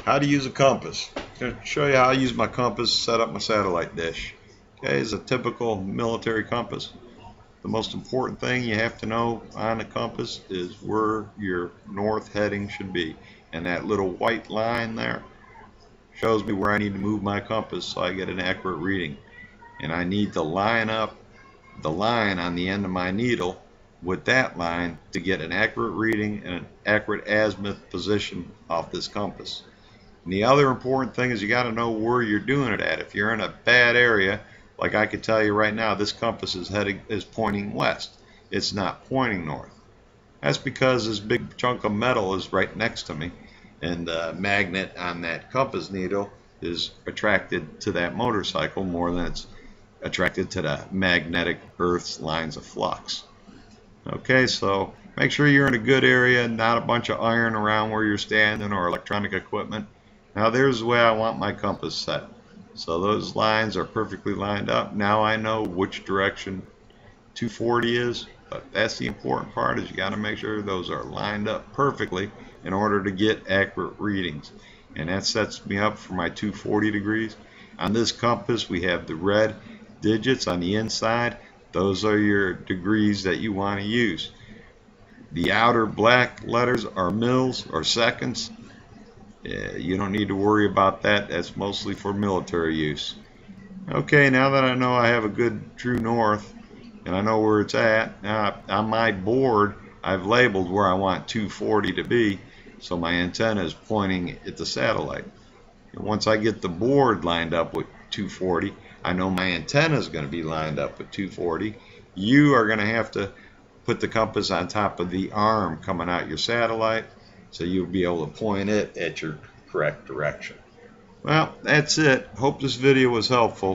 How to use a compass. I'm going to show you how I use my compass to set up my satellite dish. Okay, it's a typical military compass. The most important thing you have to know on a compass is where your north heading should be. And that little white line there shows me where I need to move my compass so I get an accurate reading. And I need to line up the line on the end of my needle with that line to get an accurate reading and an accurate azimuth position off this compass. And the other important thing is you got to know where you're doing it at. If you're in a bad area, like I could tell you right now, this compass is pointing west. It's not pointing north. That's because this big chunk of metal is right next to me, and the magnet on that compass needle is attracted to that motorcycle more than it's attracted to the magnetic Earth's lines of flux. Okay, so make sure you're in a good area, not a bunch of iron around where you're standing or electronic equipment. Now there's the way I want my compass set. So those lines are perfectly lined up. Now I know which direction 240 is, but that's the important part, is you got to make sure those are lined up perfectly in order to get accurate readings. And that sets me up for my 240 degrees. On this compass we have the red digits on the inside. Those are your degrees that you want to use. The outer black letters are mils or seconds. You don't need to worry about that. That's mostly for military use. Okay, now that I know I have a good true north and I know where it's at, now on my board I've labeled where I want 240 to be, so my antenna is pointing at the satellite. And once I get the board lined up with 240, I know my antenna is going to be lined up with 240. You are going to have to put the compass on top of the arm coming out your satellite, so you'll be able to point it at your correct direction. Well, that's it. Hope this video was helpful.